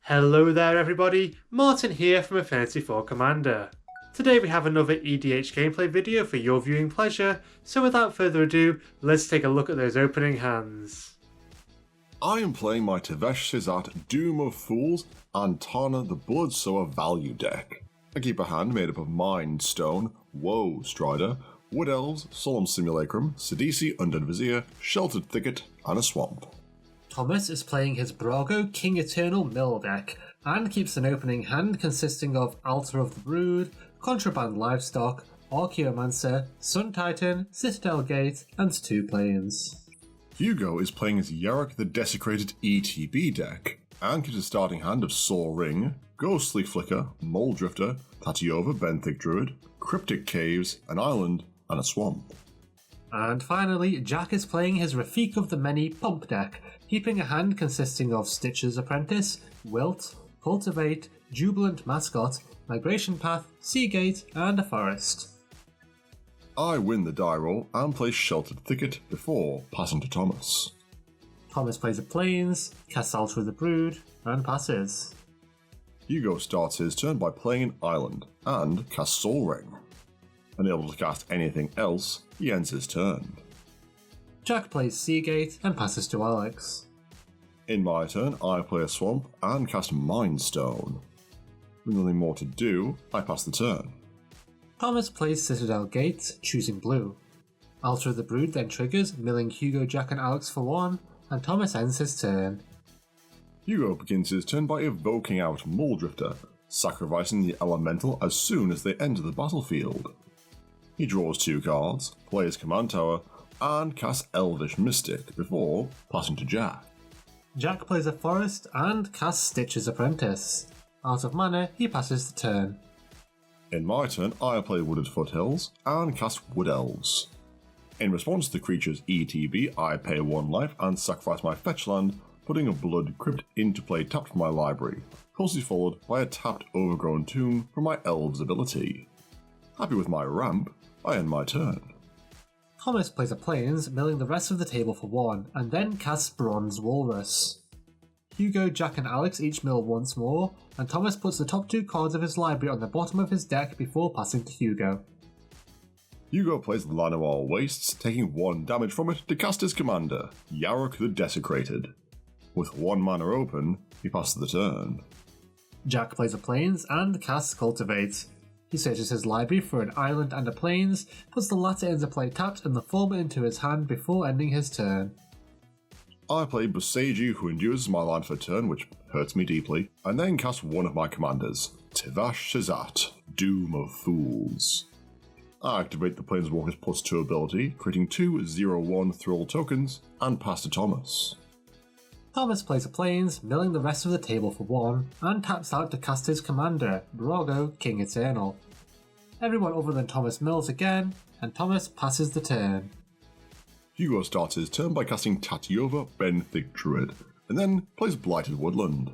Hello there everybody, Martin here from Affinity for Commander. Today we have another EDH gameplay video for your viewing pleasure, so without further ado, let's take a look at those opening hands. I am playing my Szat Doom of Fools and Tana the Bloodsower value deck. I keep a hand made up of Mind Stone, Woe Strider, Wood Elves, Solemn Simulacrum, Sidisi Undead Vizier, Sheltered Thicket, and a Swamp. Thomas is playing his Brago King Eternal Mill deck, and keeps an opening hand consisting of Altar of the Brood, Contraband Livestock, Archaeomancer, Sun Titan, Citadel Gate, and 2 planes. Hugo is playing his Yarok the Desecrated ETB deck, and keeps a starting hand of Saw Ring, Ghostly Flicker, Mole Drifter, Tatiova Benthic Druid, Cryptic Caves, an Island, and a Swamp. And finally, Jack is playing his Rafiq of the Many Pump deck, keeping a hand consisting of Stitcher's Apprentice, Wilt, Cultivate, Jubilant Mascot, Migration Path, Seagate, and a Forest. I win the die roll and play Sheltered Thicket before passing to Thomas. Thomas plays a Plains, casts Altar of the Brood, and passes. Hugo starts his turn by playing an Island and casts Soul Ring. Unable to cast anything else, he ends his turn. Jack plays Seagate and passes to Alex. In my turn, I play a Swamp and cast Mind Stone. With nothing more to do, I pass the turn. Thomas plays Citadel Gate, choosing blue. Altar of the Brood then triggers, milling Hugo, Jack, and Alex for 1, and Thomas ends his turn. Hugo begins his turn by evoking out Mole Drifter, sacrificing the elemental as soon as they enter the battlefield. He draws 2 cards, plays Command Tower, and casts Elvish Mystic before passing to Jack. Jack plays a Forest and casts Stitcher's Apprentice. Out of mana, he passes the turn. In my turn, I play Wooded Foothills and cast Wood Elves. In response to the creature's ETB, I pay 1 life and sacrifice my fetch land, putting a Blood Crypt into play tapped from my library, closely followed by a tapped Overgrown Tomb from my Elves ability. Happy with my ramp, I end my turn. Thomas plays a Plains, milling the rest of the table for 1, and then casts Bronze Walrus. Hugo, Jack, and Alex each mill once more, and Thomas puts the top 2 cards of his library on the bottom of his deck before passing to Hugo. Hugo plays Llanowar Wastes, taking 1 damage from it to cast his commander, Yarok the Desecrated. With 1 mana open, he passes the turn. Jack plays a Plains and casts Cultivate. He searches his library for an Island and a Plains, puts the latter into play tapped and the former into his hand before ending his turn. I play Boseiju, who endures my line for a turn, which hurts me deeply, and then cast 1 of my commanders, Szat Doom of Fools. I activate the Planeswalker's +2 ability, creating 2 0/1 Thrall tokens, and pass to Thomas. Thomas plays a Plains, milling the rest of the table for 1, and taps out to cast his commander, Brago King Eternal. Everyone other than Thomas mills again, and Thomas passes the turn. Hugo starts his turn by casting Tatiova Benthic Druid, and then plays Blighted Woodland.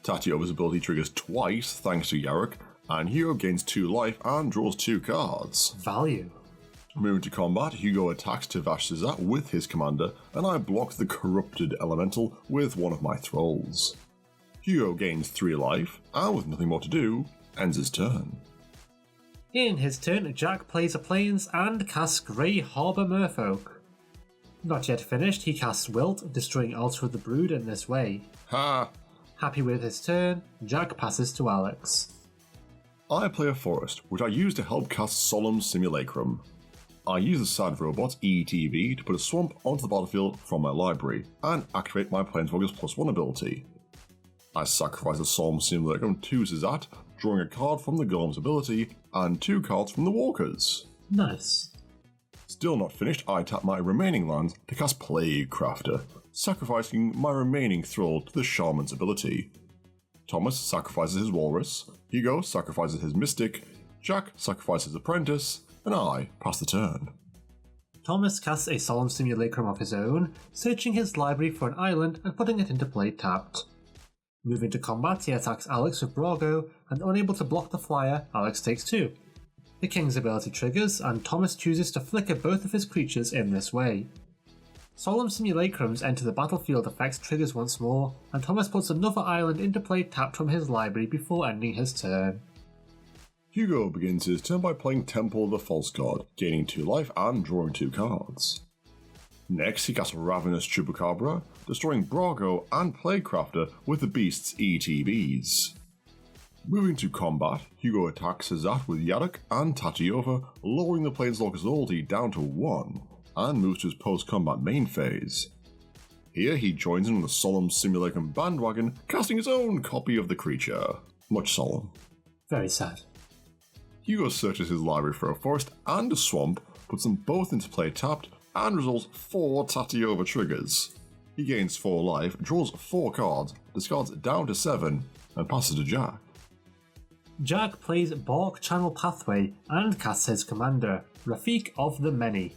Tatiova's ability triggers twice thanks to Yarok, and Hugo gains 2 life and draws 2 cards. Value. Moving to combat, Hugo attacks Szat with his commander, and I block the Corrupted Elemental with 1 of my Thralls. Hugo gains 3 life, and with nothing more to do, ends his turn. In his turn, Jack plays a Plains and casts Grey Harbour Merfolk. Not yet finished, he casts Wilt, destroying Altar of the Brood in this way. Ha! Happy with his turn, Jack passes to Alex. I play a Forest, which I use to help cast Solemn Simulacrum. I use the Sad Robot's ETB to put a Swamp onto the battlefield from my library, and activate my Planeswalker's +1 ability. I sacrifice the Solemn Simulacrum to Szat, drawing a card from the Golem's ability, and 2 cards from the Walkers. Nice. Still not finished, I tap my remaining lands to cast Plague Crafter, sacrificing my remaining Thrall to the Shaman's ability. Thomas sacrifices his Walrus, Hugo sacrifices his Mystic, Jack sacrifices his Apprentice, and I pass the turn. Thomas casts a Solemn Simulacrum of his own, searching his library for an Island and putting it into play tapped. Moving to combat, he attacks Alex with Brago, and unable to block the flyer, Alex takes 2. The King's ability triggers, and Thomas chooses to flicker both of his creatures in this way. Solemn Simulacrum's enter the battlefield effects triggers once more, and Thomas puts another island into play tapped from his library before ending his turn. Hugo begins his turn by playing Temple of the False God, gaining 2 life and drawing 2 cards. Next, he casts Ravenous Chupacabra, destroying Brago and Plaguecrafter with the beast's ETBs. Moving to combat, Hugo attacks Szat with Yarok and Tatiova, lowering the Planeswalker's ulti down to 1, and moves to his post-combat main phase. Here he joins in on the Solemn Simulacrum bandwagon, casting his own copy of the creature. Much solemn. Very sad. Hugo searches his library for a forest and a swamp, puts them both into play tapped, and resolves 4 Tatiova triggers. He gains 4 life, draws 4 cards, discards down to 7, and passes to Jack. Jack plays Bork Channel Pathway and casts his commander, Rafiq of the Many.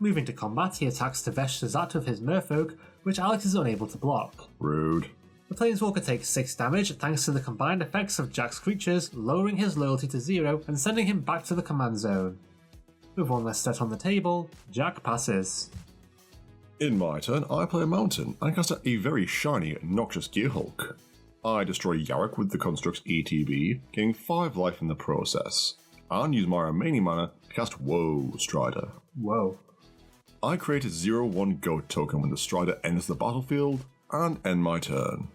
Moving to combat, he attacks to Vesh Szat with his Merfolk, which Alex is unable to block. Rude. The Planeswalker takes 6 damage thanks to the combined effects of Jack's creatures, lowering his loyalty to 0 and sending him back to the command zone. With 1 less set on the table, Jack passes. In my turn, I play a mountain and cast a very shiny Noxious Gearhulk. I destroy Yarok with the Construct's ETB, gaining 5 life in the process, and use my remaining mana to cast Woe Strider. Whoa. I create a 0/1 goat token when the Strider enters the battlefield, and end my turn.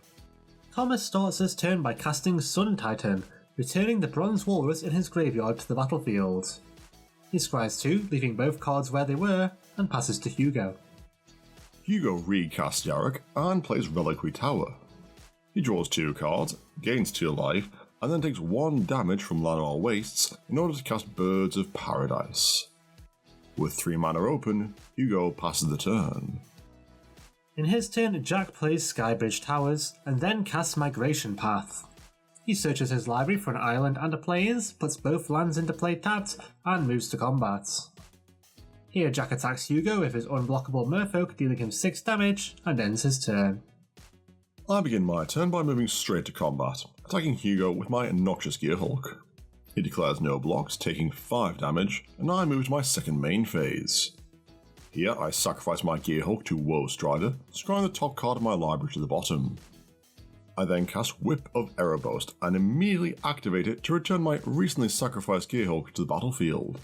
Thomas starts his turn by casting Sun Titan, returning the Bronze Walrus in his graveyard to the battlefield. He scries 2, leaving both cards where they were, and passes to Hugo. Hugo recasts Yarok and plays Reliquary Tower. He draws 2 cards, gains 2 life, and then takes 1 damage from Llanowar Wastes in order to cast Birds of Paradise. With 3 mana open, Hugo passes the turn. In his turn, Jack plays Skybridge Towers, and then casts Migration Path. He searches his library for an island and a plains, puts both lands into play tapped, and moves to combat. Here Jack attacks Hugo with his unblockable Merfolk, dealing him 6 damage, and ends his turn. I begin my turn by moving straight to combat, attacking Hugo with my Noxious Gearhulk. He declares no blocks, taking 5 damage, and I move to my second main phase. Here I sacrifice my Gearhulk to Woe Strider, scrying the top card of my library to the bottom. I then cast Whip of Erebos and immediately activate it to return my recently sacrificed Gearhulk to the battlefield.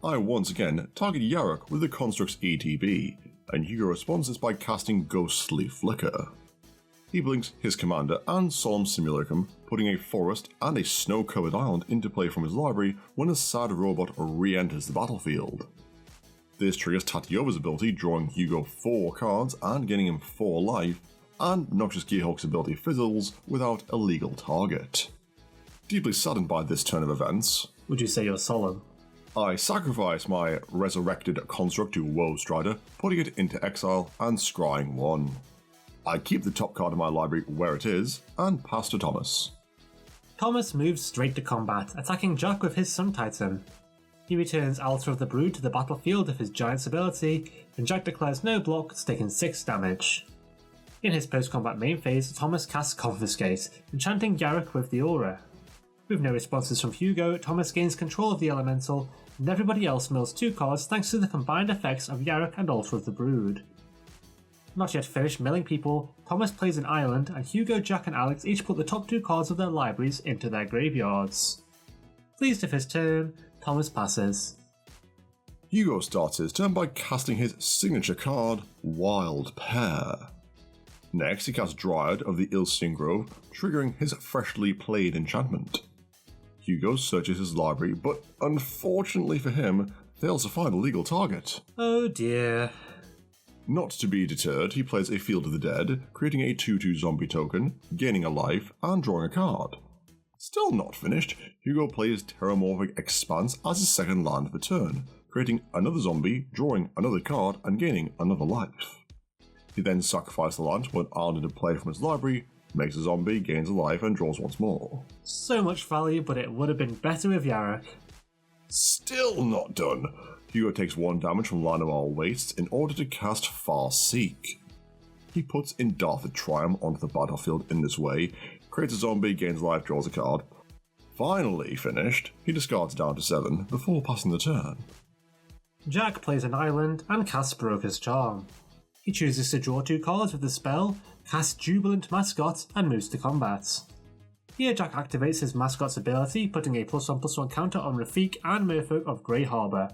I once again target Yarok with the Construct's ETB, and Hugo responds this by casting Ghostly Flicker. He blinks his commander and Solemn Simulacrum, putting a forest and a snow-covered island into play from his library when a sad robot re-enters the battlefield. This triggers Tatiova's ability, drawing Hugo 4 cards and gaining him 4 life, and Noxious Gearhulk's ability fizzles without a legal target. Deeply saddened by this turn of events, Would you say you're solemn? I sacrifice my resurrected construct to Woe Strider, putting it into exile and scrying 1. I keep the top card of my library where it is, and pass to Thomas. Thomas moves straight to combat, attacking Jack with his Sun Titan. He returns Altar of the Brood to the battlefield with his Giant's ability, and Jack declares no blocks, taking 6 damage. In his post-combat main phase, Thomas casts Confiscate, enchanting Yarok with the Aura. With no responses from Hugo, Thomas gains control of the Elemental, and everybody else mills 2 cards thanks to the combined effects of Yarok and Altar of the Brood. Not yet finished milling people, Thomas plays an island, and Hugo, Jack and Alex each put the top 2 cards of their libraries into their graveyards. Pleased with his turn, Thomas passes. Hugo starts his turn by casting his signature card, Wild Pear. Next, he casts Dryad of the Ilsting Grove, triggering his freshly played enchantment. Hugo searches his library, but unfortunately for him, fails to find a legal target. Oh dear. Not to be deterred, he plays a Field of the Dead, creating a 2/2 zombie token, gaining a life, and drawing a card. Still not finished, Hugo plays Terramorphic Expanse as his second land of the turn, creating another zombie, drawing another card, and gaining another life. He then sacrifices the land to put an island into play from his library, makes a zombie, gains a life, and draws once more. So much value, but it would have been better with Yarok. Still not done. Hugo takes 1 damage from Llanowar Wastes in order to cast Farseek. He puts Indarthed Triumph onto the battlefield in this way, creates a zombie, gains life, draws a card. Finally finished, he discards down to 7 before passing the turn. Jack plays an island and casts Broker's Charm. He chooses to draw 2 cards with the spell, casts Jubilant Mascot, and moves to combat. Here Jack activates his mascot's ability, putting a +1/+1 counter on Rafiq and Merfolk of Grey Harbour.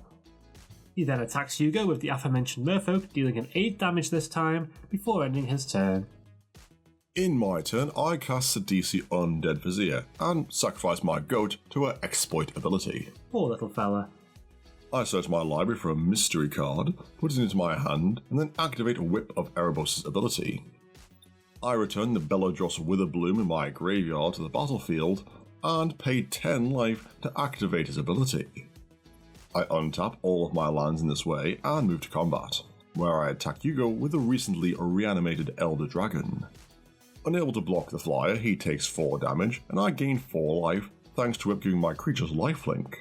He then attacks Hugo with the aforementioned Merfolk, dealing an 8 damage this time, before ending his turn. In my turn, I cast Sidisi Undead Vizier and sacrifice my goat to her exploit ability. Poor little fella. I search my library for a mystery card, put it into my hand, and then activate Whip of Erebos' ability. I return the Belladros Witherbloom in my graveyard to the battlefield, and pay 10 life to activate his ability. I untap all of my lands in this way and move to combat, where I attack Hugo with the recently reanimated Elder Dragon. Unable to block the flyer, he takes 4 damage, and I gain 4 life thanks to it giving my creatures lifelink.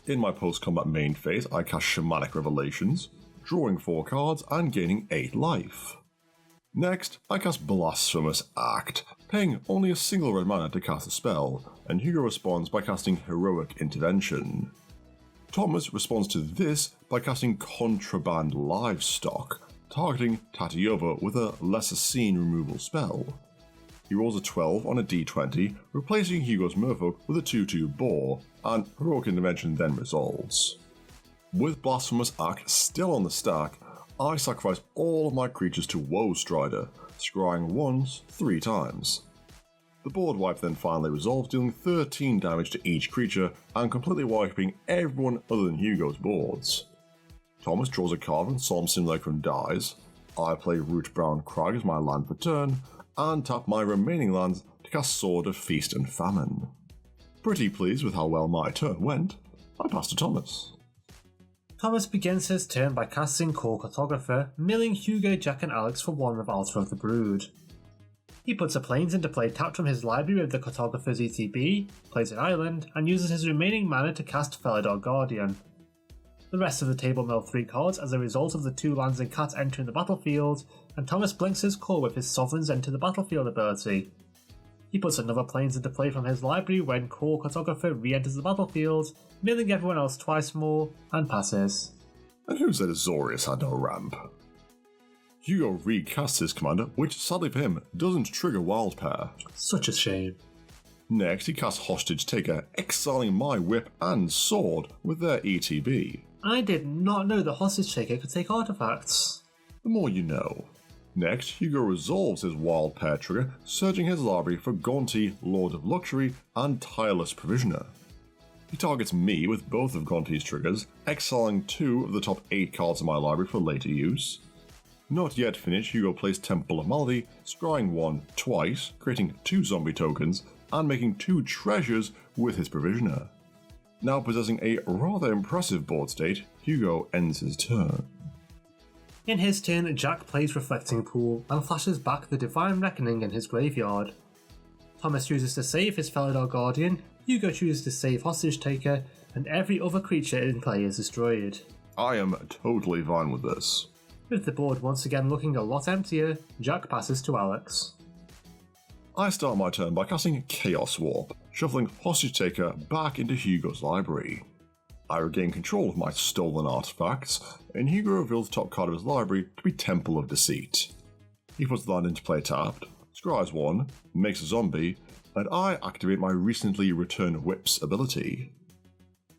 In my post-combat main phase, I cast Shamanic Revelations, drawing 4 cards and gaining 8 life. Next, I cast Blasphemous Act, paying only a single red mana to cast a spell, and Hugo responds by casting Heroic Intervention. Thomas responds to this by casting Contraband Livestock, targeting Tatyova with a Lesser Scene removal spell. He rolls a 12 on a d20, replacing Hugo's Merfolk with a 2/2 Boar, and Heroic Intervention then resolves. With Blasphemous Act still on the stack, I sacrifice all of my creatures to Woe Strider, scrying once 3 times. The board wipe then finally resolves, dealing 13 damage to each creature and completely wiping everyone other than Hugo's boards. Thomas draws a card when Solemn Simulacrum dies. I play Root Brown Crag as my land for turn, and tap my remaining lands to cast Sword of Feast and Famine. Pretty pleased with how well my turn went, I pass to Thomas. Thomas begins his turn by casting Core Cartographer, milling Hugo, Jack and Alex for 1 with Altar of the Brood. He puts a Plains into play tapped from his library with the Cartographer's ETB, plays an island, and uses his remaining mana to cast Felidar Guardian. The rest of the table mill 3 cards as a result of the 2 lands and cats entering the battlefield, and Thomas blinks his core with his Sovereigns Enter the Battlefield ability. He puts another Plains into play from his library when Core Cartographer re-enters the battlefield, milling everyone else twice more, and passes. And who said Azorius had no ramp? Hugo recasts his commander, which sadly for him doesn't trigger Wild Pair. Such a shame. Next, he casts Hostage Taker, exiling my whip and sword with their ETB. I did not know the Hostage Taker could take artifacts. The more you know. Next, Hugo resolves his Wild Pair trigger, searching his library for Gonti, Lord of Luxury, and Tireless Provisioner. He targets me with both of Gonti's triggers, exiling 2 of the top 8 cards in my library for later use. Not yet finished, Hugo plays Temple of Malady, scrying 1 twice, creating 2 zombie tokens, and making 2 treasures with his Provisioner. Now possessing a rather impressive board state, Hugo ends his turn. In his turn, Jack plays Reflecting Pool and flashes back the Divine Reckoning in his graveyard. Thomas chooses to save his Felidar Guardian, Hugo chooses to save Hostage Taker, and every other creature in play is destroyed. I am totally fine with this. With the board once again looking a lot emptier, Jack passes to Alex. I start my turn by casting Chaos Warp, shuffling Hostage Taker back into Hugo's library. I regain control of my stolen artifacts, and Hugo reveals the top card of his library to be Temple of Deceit. He puts the land into play tapped, scries 1, makes a zombie, and I activate my recently returned Whip's ability.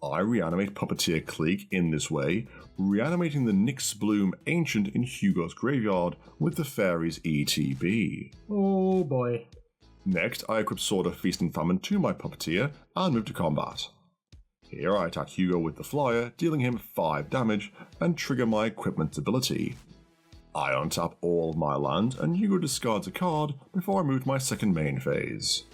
I reanimate Puppeteer Clique in this way, reanimating the Nyxbloom Ancient in Hugo's graveyard with the Fairy's ETB. Oh boy. Next, I equip Sword of Feast and Famine to my Puppeteer and move to combat. Here I attack Hugo with the Flyer, dealing him 5 damage, and trigger my Equipment's ability. I untap all of my land, and Hugo discards a card before I move to my second main phase.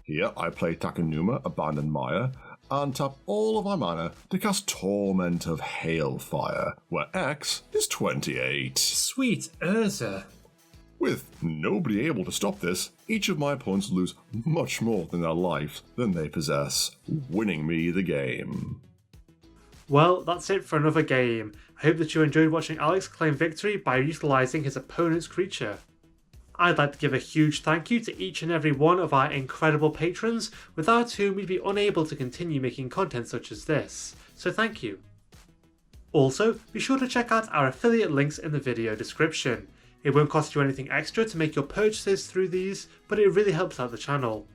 Here I play Takenuma, Abandoned Mire, and tap all of my mana to cast Torment of Hailfire, where X is 28. Sweet Urza. With nobody able to stop this, each of my opponents lose much more than their life than they possess, winning me the game. Well, that's it for another game. I hope that you enjoyed watching Alex claim victory by utilising his opponent's creature. I'd like to give a huge thank you to each and every one of our incredible patrons, without whom we'd be unable to continue making content such as this, so thank you. Also, be sure to check out our affiliate links in the video description. It won't cost you anything extra to make your purchases through these, but it really helps out the channel.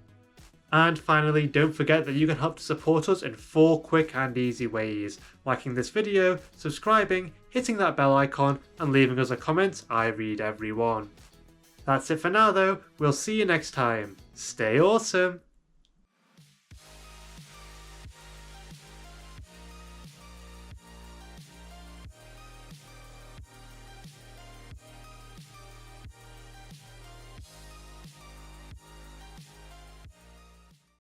And finally, don't forget that you can help to support us in 4 quick and easy ways: liking this video, subscribing, hitting that bell icon, and leaving us a comment. I read every one. That's it for now though, we'll see you next time. Stay awesome!